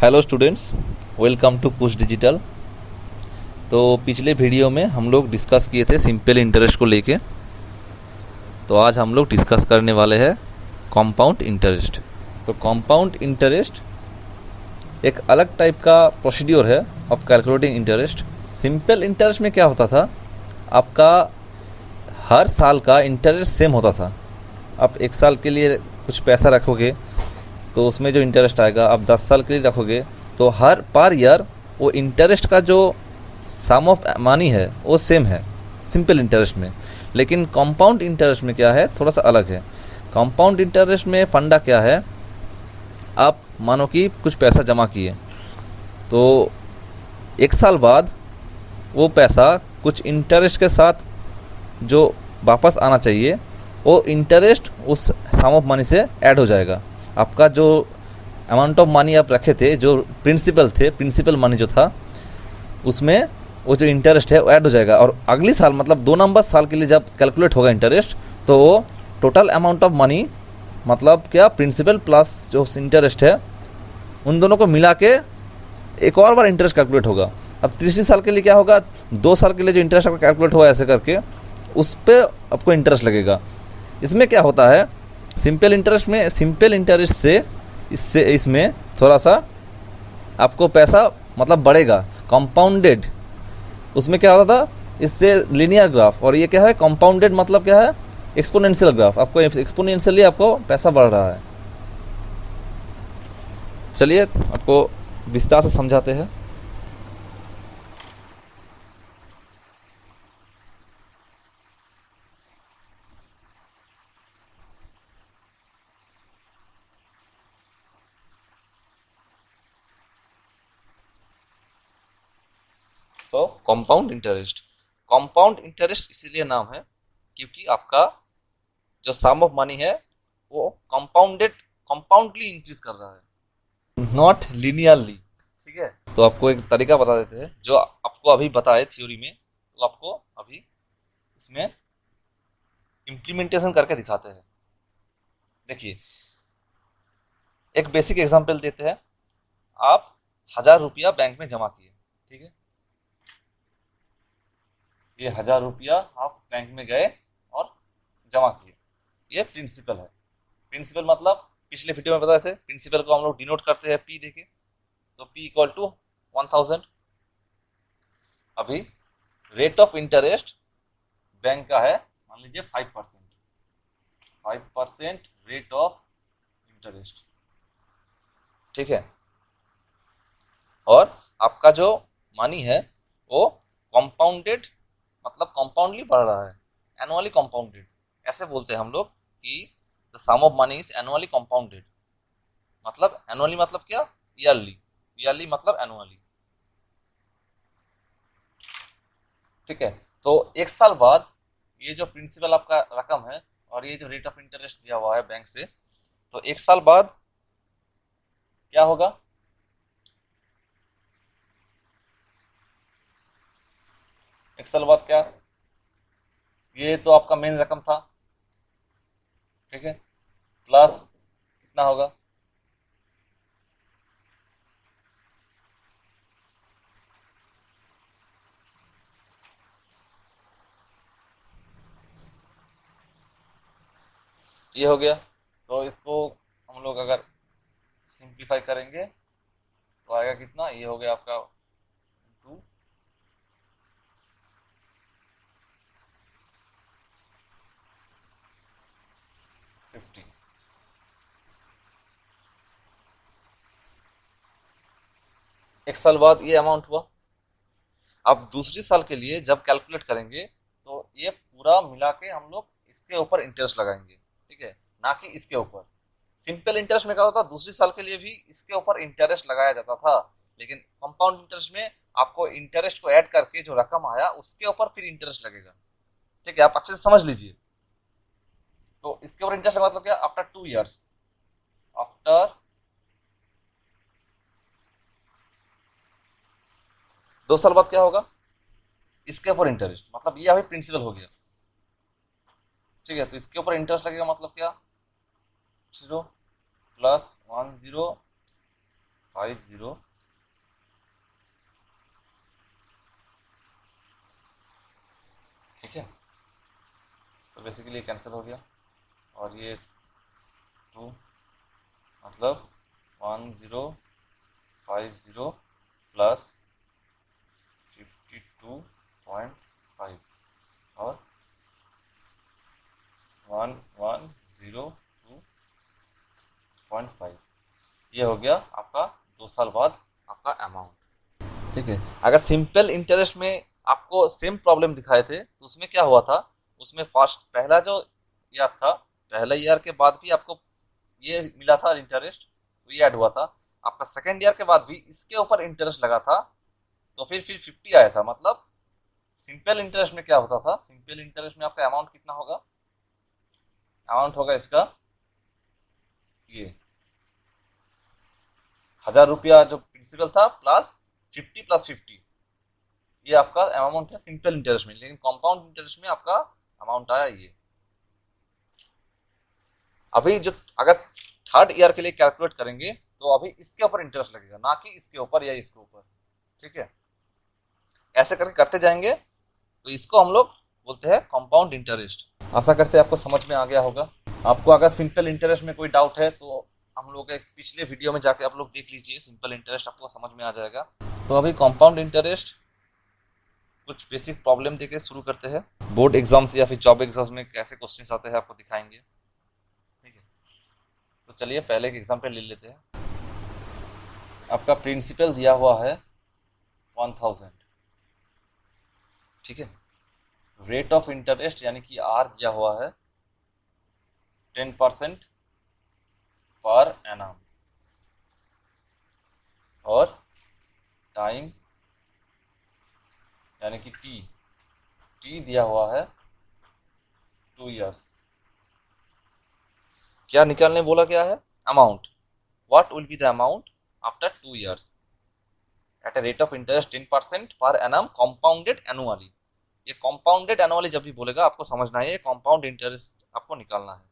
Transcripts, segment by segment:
Hello students, welcome to Push Digital. तो पिछले video में हम लोग डिस्कस किए थे सिंपल इंटरेस्ट को लेके। तो आज हम लोग डिस्कस करने वाले हैं कंपाउंड इंटरेस्ट। तो कंपाउंड इंटरेस्ट एक अलग टाइप का प्रोसीड्योर है of calculating interest. Simple interest में क्या होता था, आपका हर साल का इंटरेस्ट सेम होता था। आप एक साल के लिए कुछ पैसा रखोगे तो उसमें जो इंटरेस्ट आएगा, आप 10 साल के लिए रखोगे तो हर पर ईयर वो इंटरेस्ट का जो सम ऑफ मनी है वो सेम है सिंपल इंटरेस्ट में। लेकिन कंपाउंड इंटरेस्ट में क्या है, थोड़ा सा अलग है। कंपाउंड इंटरेस्ट में फंडा क्या है, आप मानो कि कुछ पैसा जमा किए तो एक साल बाद वो पैसा कुछ इंटरेस्ट के साथ जो वापस आना चाहिए वो इंटरेस्ट उस सम ऑफ मनी से ऐड हो जाएगा। आपका जो अमाउंट ऑफ मनी आप रखे थे, जो प्रिंसिपल मनी जो था, उसमें वो जो इंटरेस्ट है वो ऐड हो जाएगा। और अगली साल मतलब 2 नंबर साल के लिए जब कैलकुलेट होगा इंटरेस्ट, तो वो टोटल अमाउंट ऑफ मनी मतलब क्या, प्रिंसिपल प्लस जो इंटरेस्ट है उन दोनों को मिला के एक और बार इंटरेस्ट कैलकुलेट होगा। अब तीसरी साल के लिए क्या होगा, 2 साल के लिए जो इंटरेस्ट आपका कैलकुलेट हुआ ऐसे करके उस पर आपको इंटरेस्ट लगेगा। इसमें क्या होता है, सिंपल इंटरेस्ट से इसमें थोड़ा सा आपको पैसा मतलब बढ़ेगा। कंपाउंडेड उसमें क्या होता था, इससे लीनियर ग्राफ, और ये क्या है कंपाउंडेड मतलब क्या है, एक्सपोनेंशियल ग्राफ। आपको एक्सपोनेंशियली आपको पैसा बढ़ रहा है। चलिए आपको विस्तार से समझाते हैं। कंपाउंड इंटरेस्ट इसीलिए नाम है क्योंकि आपका जो सम ऑफ मनी है वो कंपाउंडली इंक्रीज कर रहा है, नॉट लिनियरली। ठीक है, तो आपको एक तरीका बता देते हैं जो आपको अभी बताए थ्योरी में, तो आपको अभी इसमें इम्प्लीमेंटेशन करके दिखाते हैं। देखिए एक बेसिक एग्जांपल देते हैं। आप 1000 रुपया बैंक में जमा किए, ठीक है, ये 1000 रुपया आप बैंक में गए और जमा किए, ये प्रिंसिपल है। प्रिंसिपल मतलब पिछले वीडियो में बताए थे, प्रिंसिपल को हम लोग डिनोट करते हैं पी देके, तो पी इक्वल टू 1000। अभी रेट ऑफ इंटरेस्ट बैंक का है मान लीजिए 5% रेट ऑफ इंटरेस्ट, ठीक है। और आपका जो मनी है वो कंपाउंडेड मतलब कंपाउंडली बढ़ रहा है, एनुअली कंपाउंडेड ऐसे बोलते हैं हम लोग कि the sum of money is annually compounded. मतलब एनुअली मतलब क्या, ईयरली मतलब एनुअली, ठीक है। तो एक साल बाद ये जो प्रिंसिपल आपका रकम है और ये जो रेट ऑफ इंटरेस्ट दिया हुआ है बैंक से, तो एक साल बाद क्या होगा, एक साल बाद क्या, ये तो आपका मेन रकम था, ठीक है, प्लस कितना होगा, ये हो गया। तो इसको हम लोग अगर सिंप्लीफाई करेंगे तो आएगा कितना, ये हो गया आपका 2, एक साल बाद ये अमाउंट हुआ। अब दूसरी साल के लिए जब कैलकुलेट करेंगे तो ये पूरा मिला के हम लोग इसके ऊपर इंटरेस्ट लगाएंगे, ठीक है, ना कि इसके ऊपर। सिंपल इंटरेस्ट में क्या होता, दूसरी साल के लिए भी इसके ऊपर इंटरेस्ट लगाया जाता था, लेकिन कंपाउंड इंटरेस्ट में आपको इंटरेस्ट को ऐड करके जो रकम आया उसके ऊपर फिर इंटरेस्ट लगेगा, ठीक है। आप अच्छे से समझ लीजिए। तो इसके ऊपर इंटरेस्ट का मतलब क्या, आफ्टर 2 ईयर्स, आफ्टर 2 साल बाद क्या होगा, इसके ऊपर इंटरेस्ट, मतलब ये अभी प्रिंसिपल हो गया, ठीक है। तो इसके ऊपर इंटरेस्ट लगेगा मतलब क्या, 0 + 1 0 50, ठीक है। तो बेसिकली कैंसिल हो गया और ये 2 मतलब 1050 प्लस 52.5 और 1102.5, ये हो गया आपका 2 साल बाद आपका अमाउंट, ठीक है। अगर सिंपल इंटरेस्ट में आपको सेम प्रॉब्लम दिखाए थे तो उसमें क्या हुआ था, उसमें फर्स्ट पहला जो ईयर था, पहला ईयर के बाद भी आपको ये मिला था इंटरेस्ट, तो ये ऐड हुआ था। आपका सेकेंड ईयर के बाद भी इसके ऊपर इंटरेस्ट लगा था, तो फिर 50 आया था। मतलब सिंपल इंटरेस्ट में क्या होता था, सिंपल इंटरेस्ट में आपका अमाउंट कितना होगा, अमाउंट होगा इसका ये 1000 रुपया जो प्रिंसिपल था प्लस 50 + 50, ये आपका अमाउंट है सिंपल इंटरेस्ट में। लेकिन कंपाउंड इंटरेस्ट में आपका अमाउंट आया ये। अभी जो अगर थर्ड ईयर के लिए कैलकुलेट करेंगे तो अभी इसके ऊपर इंटरेस्ट लगेगा, ना कि इसके ऊपर या इसके ऊपर, ठीक है। ऐसे करके करते जाएंगे तो इसको हम लोग बोलते हैं कंपाउंड इंटरेस्ट। आशा करते हैं आपको समझ में आ गया होगा। आपको अगर सिंपल इंटरेस्ट में कोई डाउट है तो हम लोग एक पिछले वीडियो में जाके आप लोग देख लीजिए, सिंपल इंटरेस्ट आपको समझ में आ जाएगा। तो अभी कंपाउंड इंटरेस्ट कुछ बेसिक प्रॉब्लम देके शुरू करते हैं। बोर्ड एग्जाम्स या फिर जॉब एग्जाम्स में कैसे क्वेश्चंस आते हैं आपको दिखाएंगे, ठीक है। तो चलिए पहले एक एग्जाम्पल ले लेते हैं। आपका प्रिंसिपल दिया हुआ है 1000, ठीक है। रेट ऑफ इंटरेस्ट यानी कि आर दिया हुआ है 10% पर एनम और टाइम यानी कि टी दिया हुआ है 2 इयर्स। क्या निकालने बोला गया है, amount. What will be the amount after 2 years at a rate of interest 10% per annum कॉम्पाउंडेड annually. ये कॉम्पाउंडेड एनुअली जब भी बोलेगा आपको समझना है ये कॉम्पाउंड इंटरेस्ट आपको निकालना है।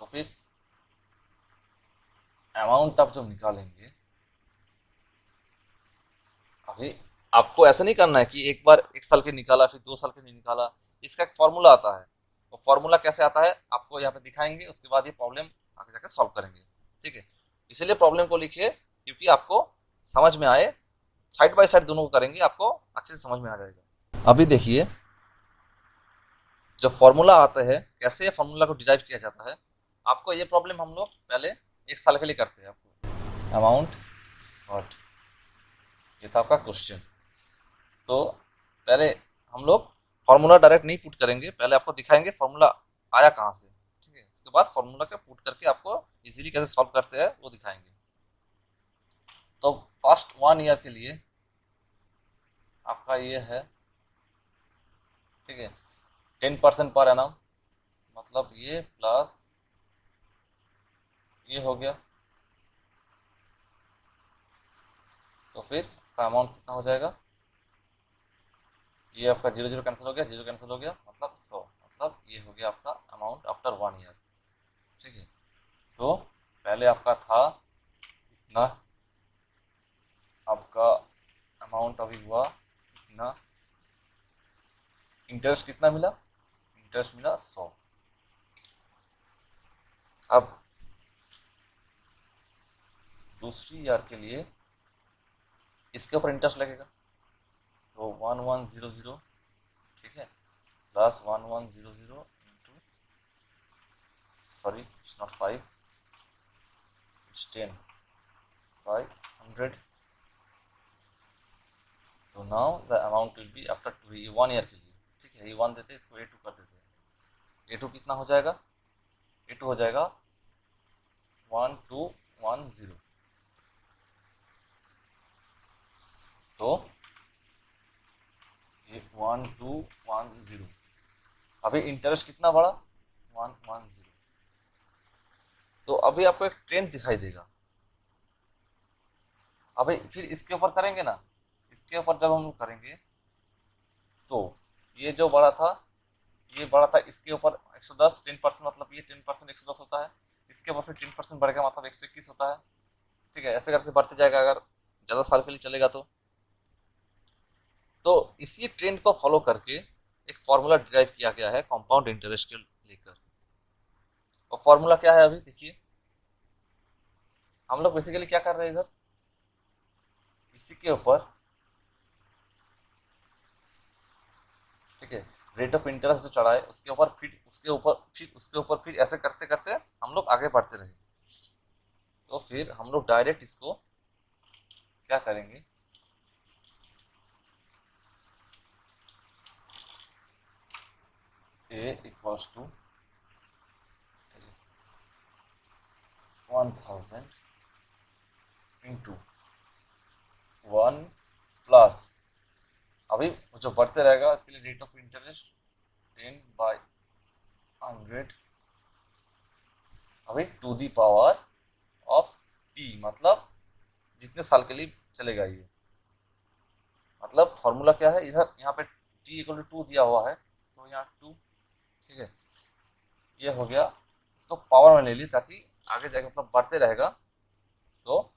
तो फिर अमाउंट आप जब निकालेंगे, अभी आपको ऐसा नहीं करना है कि एक बार 1 साल के निकाला फिर 2 साल के नहीं निकाला। इसका एक फॉर्मूला आता है, वो फॉर्मूला कैसे आता है आपको यहाँ पे दिखाएंगे, उसके बाद ये प्रॉब्लम आगे जाके सॉल्व करेंगे, ठीक है। इसलिए प्रॉब्लम को लिखिए क्योंकि आपको समझ में आए, साइड बाय साइड दोनों को करेंगे आपको अच्छे से समझ में आ जाएगा। अभी देखिए जो फॉर्मूला आता है, कैसे फॉर्मूला को डिराइव किया जाता है, आपको ये प्रॉब्लम हम लोग पहले 1 साल के लिए करते हैं। आपको अमाउंट व्हाट, ये था आपका क्वेश्चन। तो पहले हम लोग फॉर्मूला डायरेक्ट नहीं पुट करेंगे, पहले आपको दिखाएंगे फॉर्मूला आया कहाँ से, ठीक है। उसके बाद फॉर्मूला का पुट करके आपको इजीली कैसे सॉल्व करते हैं वो दिखाएंगे। तो फर्स्ट 1 ईयर के लिए आपका ये है, ठीक है, 10% पर एनम, मतलब ये प्लस ये हो गया। तो फिर आपका अमाउंट कितना हो जाएगा, ये आपका 0 0 कैंसिल हो गया, 0 कैंसिल हो गया, मतलब 100, मतलब ये हो गया आपका अमाउंट आफ्टर 1 ईयर, ठीक है। तो पहले आपका था इतना, आपका अमाउंट अभी हुआ इतना, इंटरेस्ट कितना मिला, इंटरेस्ट मिला 100। अब दूसरी ईयर के लिए इसके ऊपर इंटरेस्ट लगेगा, तो 1100, ठीक है, plus 1100 into, sorry it's not 5, it's 10 by 100। तो now the amount will be after 1 year के लिए, ठीक है। ये 1 देते हैं, इसको A2 कर देते हैं। A2 कितना हो जाएगा, A2 हो जाएगा 1210। तो ये 1210, अभी इंटरेस्ट कितना बढ़ा 110। तो अभी आपको एक ट्रेंड दिखाई देगा। अभी फिर इसके ऊपर करेंगे ना, इसके ऊपर जब हम करेंगे तो ये जो बड़ा था, ये बड़ा था, इसके ऊपर 110, 10% मतलब ये 10% 110 होता है। इसके ऊपर फिर 10% बढ़ेगा, मतलब 121 होता है। ठीक है, ऐसे करके बढ़ते जाएगा अगर ज़्यादा साल के लिए चलेगा तो इसी ट्रेंड को फॉलो करके एक फॉर्मूला डिराइव किया गया है कंपाउंड इंटरेस्ट के लेकर। और फॉर्मूला क्या है अभी देखिए, हम लोग बेसिकली क्या कर रहे हैं इधर, इसी के ऊपर, ठीक है, रेट ऑफ इंटरेस्ट जो चढ़ा है उसके ऊपर फिर ऐसे करते करते हम लोग आगे बढ़ते रहे। तो फिर हम लोग डायरेक्ट इसको क्या करेंगे, ए इक्वल्स टू 1000 इंटू 1 प्लस, अभी जो बढ़ते रहेगा इसके लिए रेट ऑफ इंटरेस्ट 10/100, अभी to the power of T, मतलब जितने साल के लिए चलेगा ये। मतलब फॉर्मूला क्या है इधर, यहाँ पे टी इक्वल टू 2 दिया हुआ है तो यहाँ 2, ठीक है, ये हो गया। इसको पावर में ले ली ताकि आगे जाके मतलब बढ़ते रहेगा तो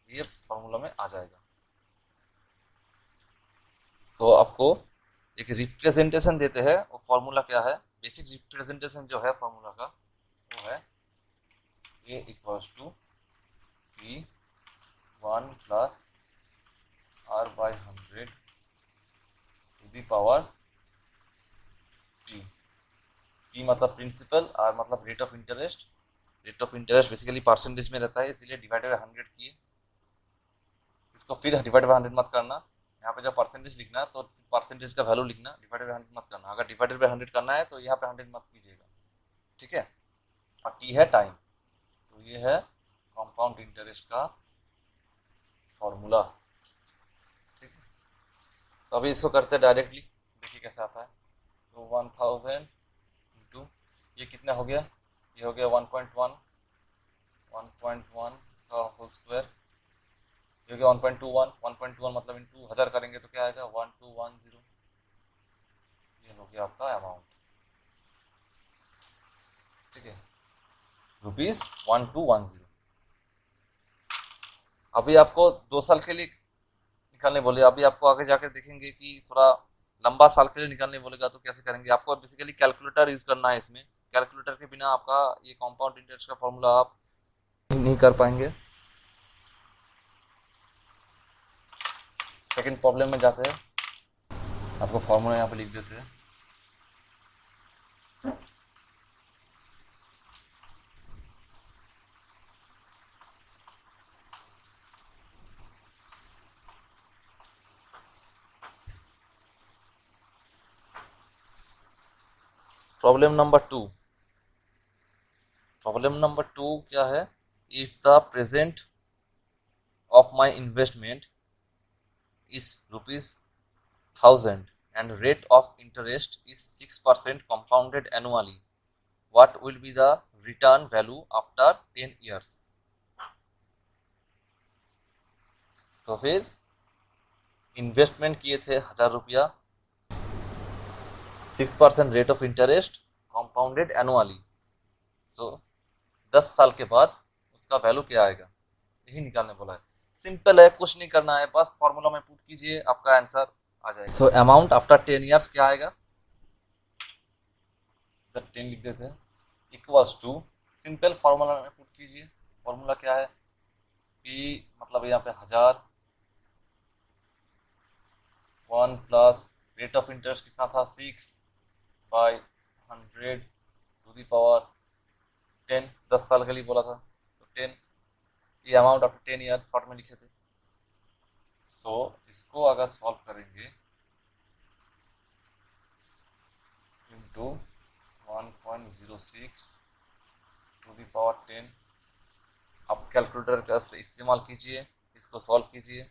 ये फॉर्मूला में आ जाएगा। तो आपको एक रिप्रेजेंटेशन देते हैं, वो फॉर्मूला क्या है, बेसिक रिप्रेजेंटेशन जो है फॉर्मूला का वो है A equals to P 1 plus R/100 to the power T. P मतलब प्रिंसिपल, आर मतलब rate of interest. Rate of interest basically percentage में रहता है, इसीलिए डिवाइडेड बाय 100 किए। इसको फिर डिवाइडेड बाय 100 मत करना, यहाँ पे जब परसेंटेज लिखना है तो परसेंटेज का वैल्यू लिखना, डिवाइडेड बाय 100 मत करना। अगर डिवाइडेड बाय 100 करना है तो यहाँ पे 100 मत कीजिएगा, ठीक है। और टी है टाइम, तो ये है कंपाउंड इंटरेस्ट का फॉर्मूला, ठीक है। तो अभी इसको करते हैं डायरेक्टली, देखिए कैसे आता है। तो 1000 इंटू ये कितना हो गया, ये हो गया 1.1 का होल स्क्वायर, ये हो गया 1.21 1.21 मतलब इंटू 1000 करेंगे तो क्या आएगा 1210, ये हो गया आपका अमाउंट, ठीक है, ₹1210। अभी आपको 2 साल के लिए निकालने बोले, अभी आपको आगे जाकर देखेंगे कि थोड़ा लंबा साल के लिए निकालने बोलेगा तो कैसे करेंगे। आपको बेसिकली कैलकुलेटर यूज करना है इसमें, कैलकुलेटर के बिना आपका ये कंपाउंड इंटरेस्ट का फॉर्मूला आप नहीं कर पाएंगे। सेकंड प्रॉब्लम में जाते हैं, आपको फॉर्मूला यहाँ पे लिख देते हैं। प्रॉब्लम नंबर टू क्या है, if the present of my investment is ₹1000 and rate of interest is 6% compounded annually, what will be the return value after 10 years। तो फिर इन्वेस्टमेंट किए थे 1000 रुपया, 6% rate of interest compounded annually, so 10 साल के बाद उसका वैल्यू क्या आएगा, यही निकालने बोला है। सिंपल है, कुछ नहीं करना है, बस फॉर्मूला में पुट कीजिए, आपका आंसर आ जाएगा। सो अमाउंट आफ्टर 10 इयर्स क्या आएगा, 10 लिख देते हैं, इक्वल्स टू, सिंपल फॉर्मूला में पुट कीजिए। फॉर्मूला क्या है, पी मतलब यहाँ पे 1000, 1 प्लस रेट ऑफ इंटरेस्ट कितना था 6/100 टू दी पावर 10, 10 साल के लिए बोला था तो 10, ये अमाउंट आफ्टर 10 इयर्स शॉर्ट में लिखे थे। सो इसको अगर सॉल्व करेंगे इंटू 1.06 टू दी पावर 10, आप कैलकुलेटर का इस्तेमाल कीजिए, इसको सॉल्व कीजिए,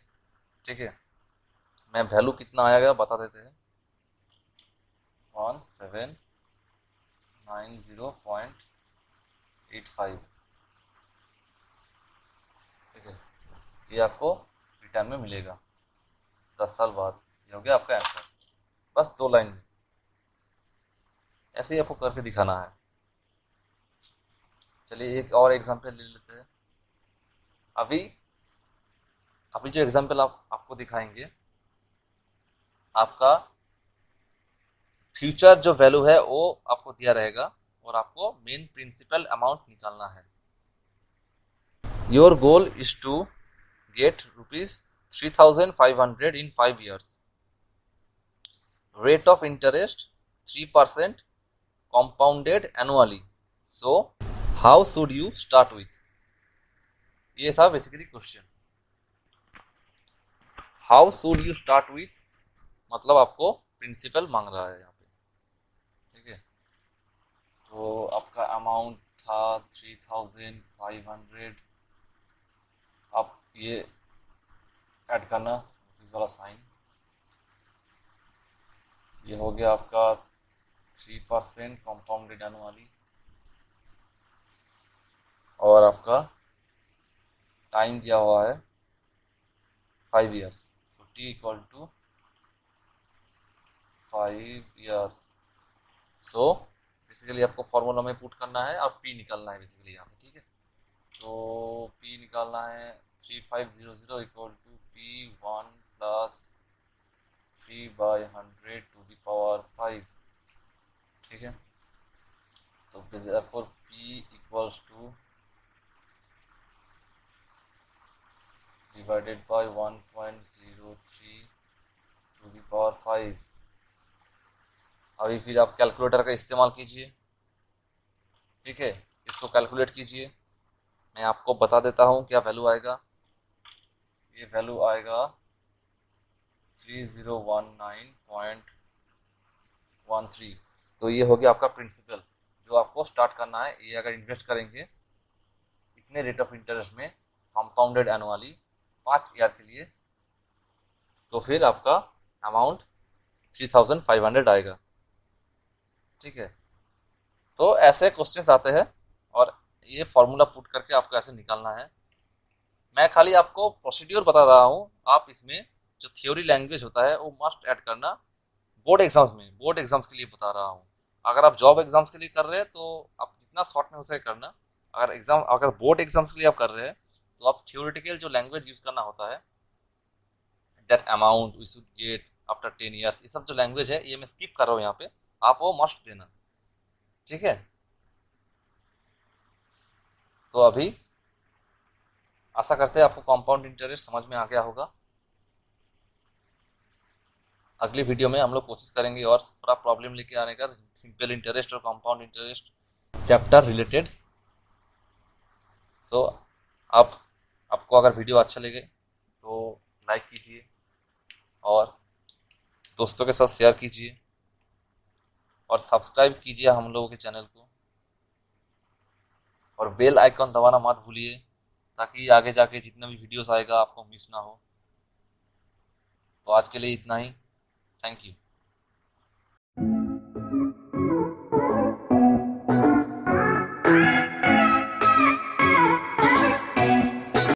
ठीक है। मैं वैल्यू कितना आएगा बता देते हैं, 1790.85, ठीक है, ये आपको रिटर्न में मिलेगा 10 साल बाद। ये हो गया आपका आंसर, बस 2 लाइन में ऐसे ही आपको करके दिखाना है। चलिए एक और एग्जांपल ले लेते हैं। अभी अभी जो एग्जांपल आपको दिखाएंगे, आपका फ्यूचर जो वैल्यू है वो आपको दिया रहेगा और आपको मेन प्रिंसिपल अमाउंट निकालना है। Your goal is to get ₹3,500 in 5 years. Rate of interest 3% compounded annually. So, how should you start with? ये था basically question. How should you start with मतलब आपको प्रिंसिपल मांग रहा है यहाँ पे, ठीक है। तो आपका अमाउंट था 3,500, आप ये ऐड करना रुपीज वाला साइन, ये हो गया आपका 3% कॉम्पाउंडेड एनुअली, और आपका टाइम दिया हुआ है 5 years, so t equal to 5 years। So basically आपको फॉर्मूला में पुट करना है और p निकालना है बेसिकली यहाँ से, ठीक है। तो p निकालना है 3500 equal to p1 plus 3/100 to the power 5, ठीक है। तो therefore p equals to divided by 1.03 to the power 5। अभी फिर आप कैलकुलेटर का इस्तेमाल कीजिए, ठीक है, इसको कैलकुलेट कीजिए। मैं आपको बता देता हूँ क्या वैल्यू आएगा। ये वैल्यू आएगा 3019.13। तो ये हो गया आपका प्रिंसिपल जो आपको स्टार्ट करना है। ये अगर इन्वेस्ट करेंगे इतने रेट ऑफ इंटरेस्ट में कंपाउंडेड एनुअली 5 ईयर के लिए, तो फिर आपका अमाउंट 3,500 आएगा, ठीक है। तो ऐसे क्वेश्चंस आते हैं और ये फॉर्मूला पुट करके आपको ऐसे निकालना है। मैं खाली आपको प्रोसीड्यूर बता रहा हूँ, आप इसमें जो थ्योरी लैंग्वेज होता है वो मस्ट ऐड करना बोर्ड एग्जाम्स में। बोर्ड एग्जाम्स के लिए बता रहा हूँ। अगर आप जॉब एग्जाम्स के लिए कर रहे हैं तो आप जितना शॉर्ट में हो सके करना। अगर बोर्ड एग्जाम्स के लिए आप कर रहे हैं तो आप थ्योरेटिकल जो लैंग्वेज यूज करना होता है, that amount we should get after 10 years, ये सब जो लैंग्वेज है ये मैं स्किप कर रहा हूँ यहाँ पे, आप वो मस्ट देना, ठीक है। तो अभी आशा करते हैं आपको कंपाउंड इंटरेस्ट समझ में आ गया होगा। अगली वीडियो में हम लोग कोशिश करेंगे और थोड़ा प्रॉब्लम लेके आने का, सिंपल इंटरेस्ट और कंपाउंड इंटरेस्ट चैप्टर रिलेटेड। सो आपको अगर वीडियो अच्छा लगे तो लाइक कीजिए और दोस्तों के साथ शेयर कीजिए और सब्सक्राइब कीजिए हम लोगों के चैनल को, और बेल आइकन दबाना मत भूलिए ताकि आगे जाके जितना भी वीडियोस आएगा आपको मिस ना हो। तो आज के लिए इतना ही। Thank you.